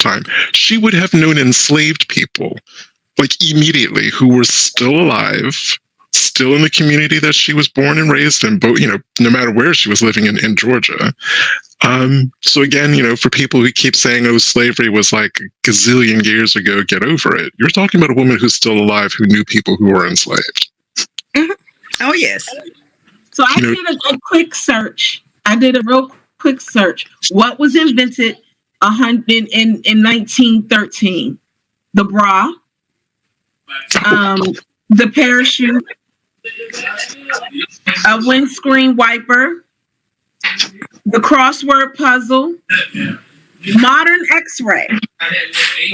time. She would have known enslaved people, like immediately, who were still alive, still in the community that she was born and raised in, but, no matter where she was living in Georgia. So again, for people who keep saying, oh, slavery was like a gazillion years ago, get over it. You're talking about a woman who's still alive who knew people who were enslaved. Mm-hmm. Oh, yes. So I did a quick search. I did a real quick search. What was invented in 1913? The bra, the parachute, a windscreen wiper, the crossword puzzle, modern X-ray,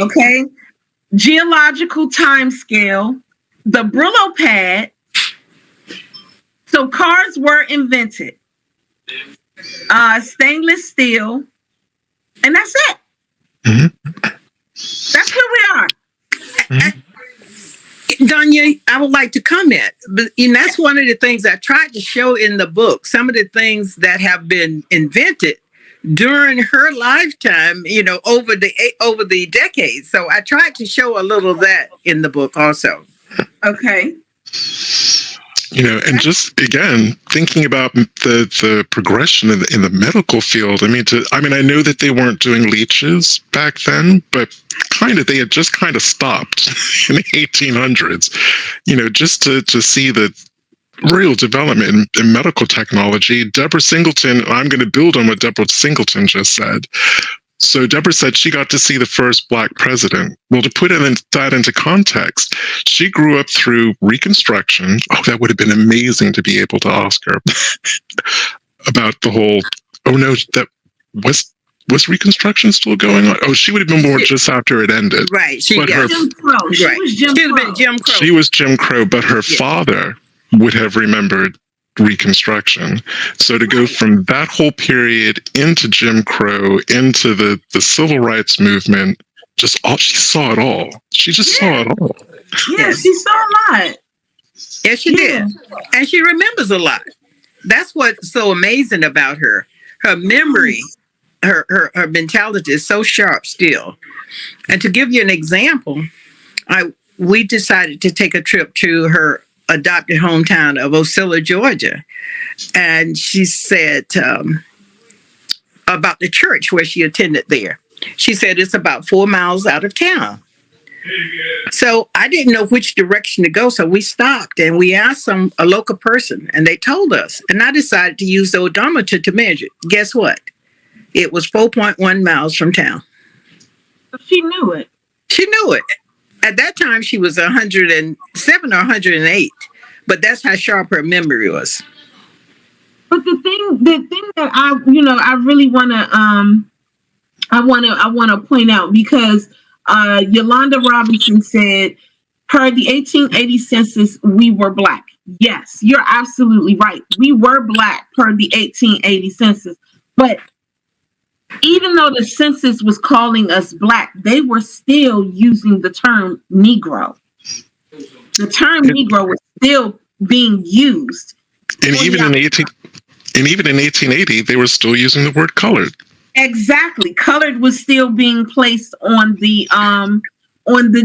okay, geological time scale, the Brillo pad. So cars were invented. Stainless steel, and that's it. Mm-hmm. That's where we are. Mm-hmm. Danya, I would like to comment, but that's one of the things I tried to show in the book. Some of the things that have been invented during her lifetime, over the decades. So I tried to show a little of that in the book also. Okay. And just again thinking about the progression in the medical field. I know that they weren't doing leeches back then, but they had just stopped in the 1800s. Just to see the real development in medical technology. Deborah Singleton. I'm going to build on what Deborah Singleton just said. So Deborah said she got to see the first Black president. Well, to put that into context, she grew up through Reconstruction. Oh, that would have been amazing to be able to ask her about the whole, oh no, that was Reconstruction still going on? Oh, she would have been born just after it ended. Right. Jim Crow. She was Jim Crow. She was Jim Crow, but her father would have remembered Reconstruction. So to go from that whole period into Jim Crow, into the civil rights movement, she saw it all. She just saw it all. Yeah, she saw a lot. Yes, she did. And she remembers a lot. That's what's so amazing about her. Her memory, her mentality is so sharp still. And to give you an example, we decided to take a trip to her adopted hometown of Lucille, Georgia. And she said about the church where she attended there. She said it's about 4 miles out of town. So I didn't know which direction to go. So we stopped and we asked a local person and they told us. And I decided to use the odometer to measure. Guess what? It was 4.1 miles from town. She knew it. She knew it. At that time, she was 107 or 108, but that's how sharp her memory was. But the thing that I really want to point out, because Yolanda Robinson said, per the 1880 census, we were Black. Yes, you're absolutely right. We were Black per the 1880 census, but even though the census was calling us Black, they were still using the term Negro. The term Negro was still being used. And even in 1880, they were still using the word colored. Exactly. Colored was still being placed on the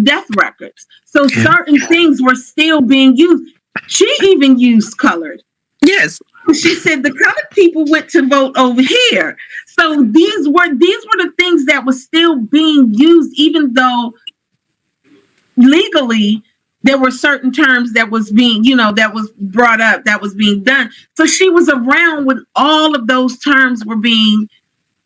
death records. So certain things were still being used. She even used colored. Yes. She said the colored people went to vote over here. So these were the things that were still being used, even though legally there were certain terms that was being, that was brought up, that was being done. So she was around when all of those terms were being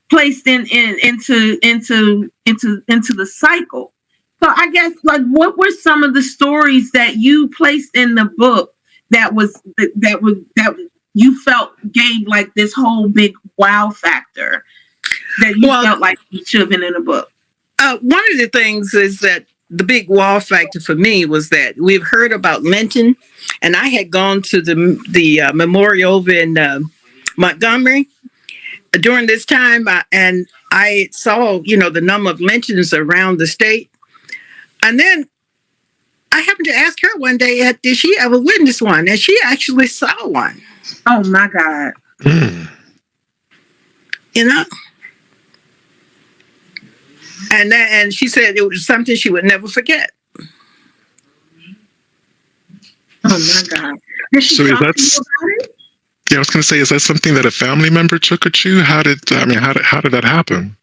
placed into the cycle. So I guess, what were some of the stories that you placed in the book that you felt gave this whole big wow factor that you felt like you should have been in a book? One of the things is that the big wow factor for me was that we've heard about lynching, and I had gone to the memorial over in Montgomery during this time, and I saw the number of lynchings around the state, and then I happened to ask her one day, did she ever witness one? And she actually saw one. Oh my God. And she said it was something she would never forget. Oh my God! Did she So talk to you that's about it? yeah. I was going to say, is that something that a family member took at you? How did that happen?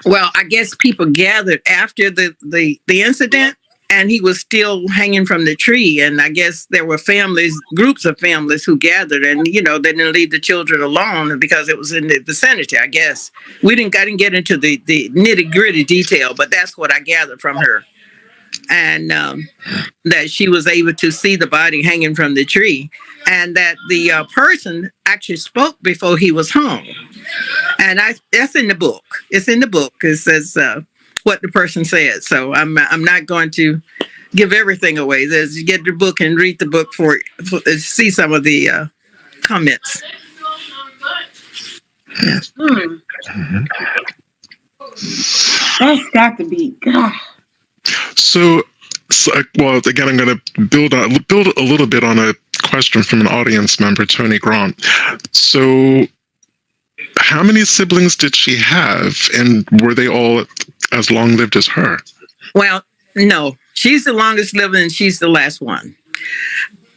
Well, I guess people gathered after the incident, and he was still hanging from the tree. And I guess there were families, groups of families who gathered, and they didn't leave the children alone because it was in the vicinity. I guess I didn't get into the nitty gritty detail, but that's what I gathered from her, and that she was able to see the body hanging from the tree, and that the person actually spoke before he was hung. And that's in the book. It's in the book. It says what the person said. So I'm not going to give everything away. There's you get the book and read the book for see some of the comments. Yeah. Mm. That's got to be God. So well, again, I'm going to build a little bit on a question from an audience member, Tony Grant. So, how many siblings did she have, and were they all as long lived as her? Well, no, she's the longest living, and she's the last one.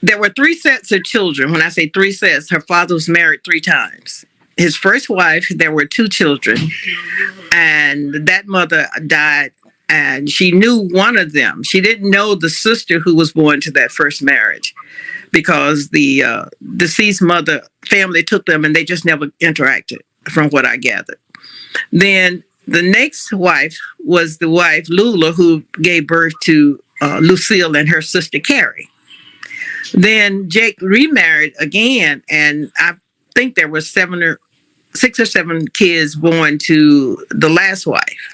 There were 3 sets of children. When I say 3 sets, her father was married 3 times. His first wife, there were 2 children, and that mother died. And she knew one of them. She didn't know the sister who was born to that first marriage because the deceased mother family took them and they just never interacted, from what I gathered. Then the next wife was the wife, Lula, who gave birth to Lucille and her sister, Carrie. Then Jake remarried again, and I think there were 6 or 7 kids born to the last wife.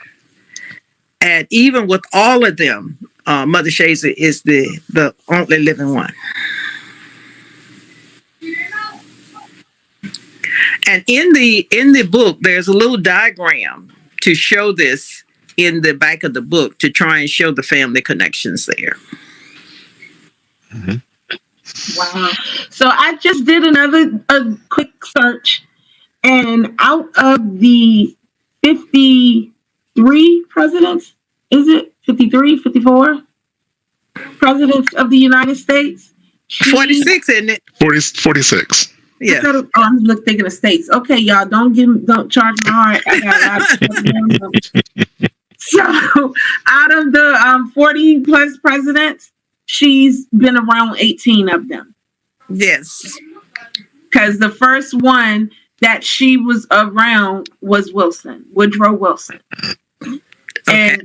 And even with all of them, Mother Shaizer is the only living one. And in the book, there's a little diagram to show this in the back of the book to try and show the family connections there. Mm-hmm. Wow. So I just did a quick search, and out of the 53 presidents, is it 53, 54 presidents of the United States? 46, isn't it? 46. Yeah. I'm thinking of states. Okay, y'all, don't charge my heart. I got a lot of stuff going on. So, out of the 40 plus presidents, she's been around 18 of them. Yes. Because the first one that she was around was Woodrow Wilson. Okay.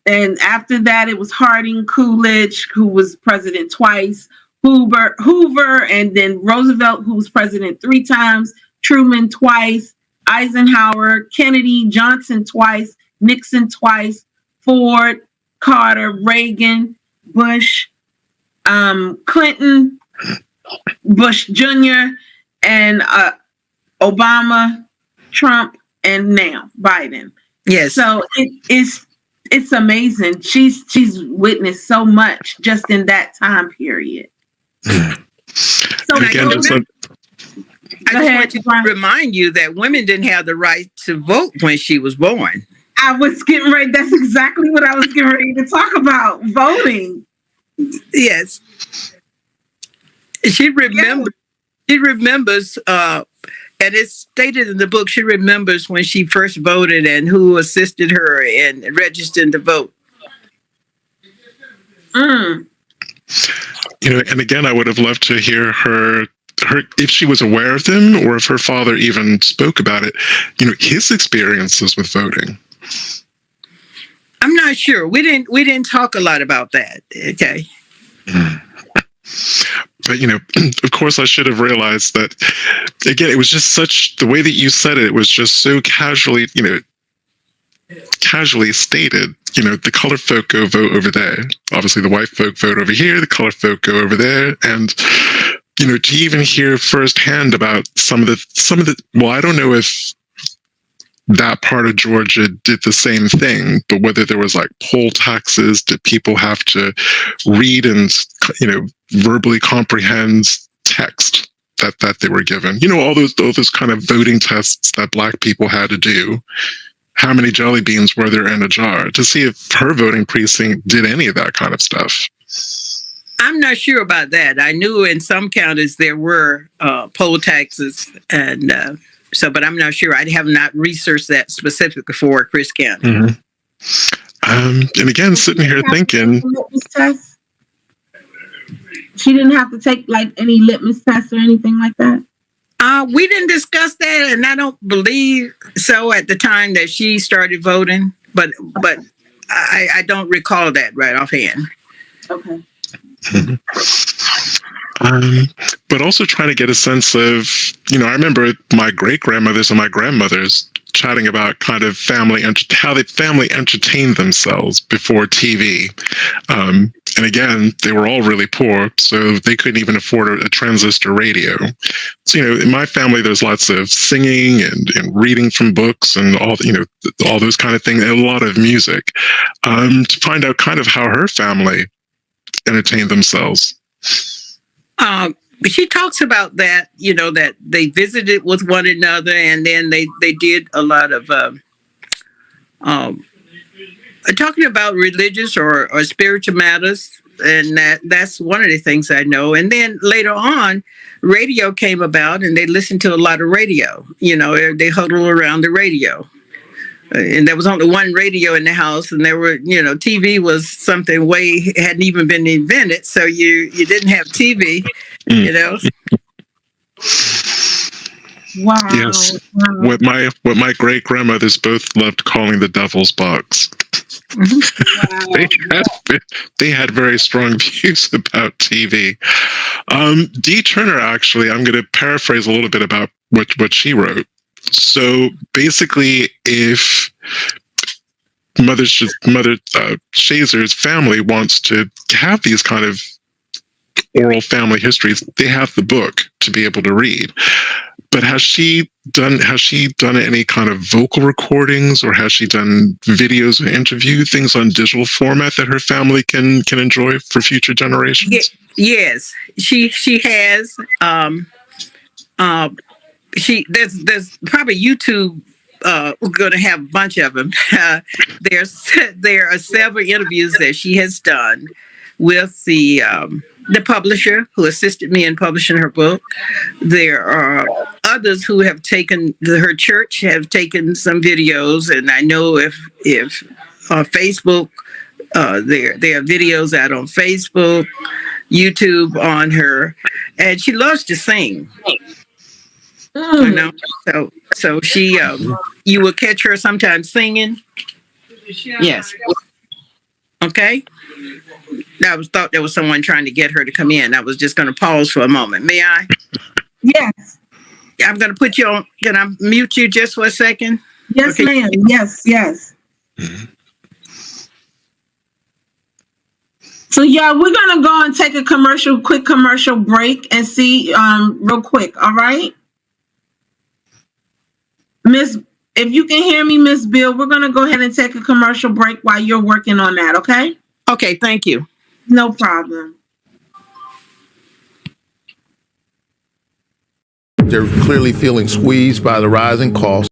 And after that, it was Harding, Coolidge, who was president twice, Hoover, and then Roosevelt, who was president 3 times, Truman twice, Eisenhower, Kennedy, Johnson twice, Nixon twice, Ford, Carter, Reagan, Bush, Clinton, Bush Jr., and Obama, Trump, and now Biden. Yes. So it's amazing. She's witnessed so much just in that time period. So again, I just want to remind you that women didn't have the right to vote when she was born. I was getting ready. That's exactly what I was getting ready to talk about. Voting. Yes. She remembers. Yeah. She remembers. And it's stated in the book, she remembers when she first voted and who assisted her in registering to vote. Mm. And again, I would have loved to hear her if she was aware of them or if her father even spoke about it, his experiences with voting. I'm not sure. We didn't talk a lot about that. Okay. But, of course, I should have realized that, again, it was just the way that you said it was just so casually stated. The colored folk go vote over there. Obviously, the white folk vote over here. The colored folk go over there. And, to even hear firsthand about some of the, well, I don't know if that part of Georgia did the same thing, but whether there was like poll taxes, did people have to read and, verbally comprehend text that they were given? All those kind of voting tests that Black people had to do. how many jelly beans were there in a jar, to see if her voting precinct did any of that kind of stuff. I'm not sure about that. I knew in some counties there were poll taxes, and but I'm not sure. I have not researched that specifically for Chris County. Mm-hmm. And again, sitting here thinking, she didn't have to take like any litmus tests or anything like that. We didn't discuss that, and I don't believe so at the time that she started voting. But I don't recall that right offhand. Okay. But also trying to get a sense of, I remember my great grandmothers and my grandmothers chatting about kind of how the family entertained themselves before TV. And again, they were all really poor, so they couldn't even afford a transistor radio. So, in my family, there's lots of singing and reading from books and all those kind of things, and a lot of music, to find out kind of how her family entertained themselves. She talks about that, that they visited with one another, and then they did a lot of talking about religious or spiritual matters, and that's one of the things I know. And then later on, radio came about, and they listened to a lot of radio. They huddled around the radio. And there was only one radio in the house, and there were, TV was something hadn't even been invented, so you didn't have TV, Wow. Yes. Wow. What my great grandmothers both loved calling the devil's box. Wow. They had very strong views about TV. Dee Turner, actually, I'm going to paraphrase a little bit about what she wrote. So basically, if Mother Shaizer's family wants to have these kind of oral family histories, they have the book to be able to read. But has she done any kind of vocal recordings, or has she done videos or interview things on digital format that her family can enjoy for future generations? Yes, she has. There's probably YouTube. We're going to have a bunch of them. There are several interviews that she has done with the publisher who assisted me in publishing her book. There are others who have her church have taken some videos, and I know if Facebook, there are videos out on Facebook, YouTube on her, and she loves to sing. So she, you will catch her sometimes singing. Yes. Okay. I thought there was someone trying to get her to come in. I was just going to pause for a moment. May I? Yes. I'm going to put you on. Can I mute you just for a second? Yes, okay. Ma'am. Yes. Mm-hmm. So yeah, we're going to go and take a quick commercial break and see real quick. All right. If you can hear me, Miss Beal, we're going to go ahead and take a commercial break while you're working on that, okay? Okay, thank you. No problem. They're clearly feeling squeezed by the rising costs.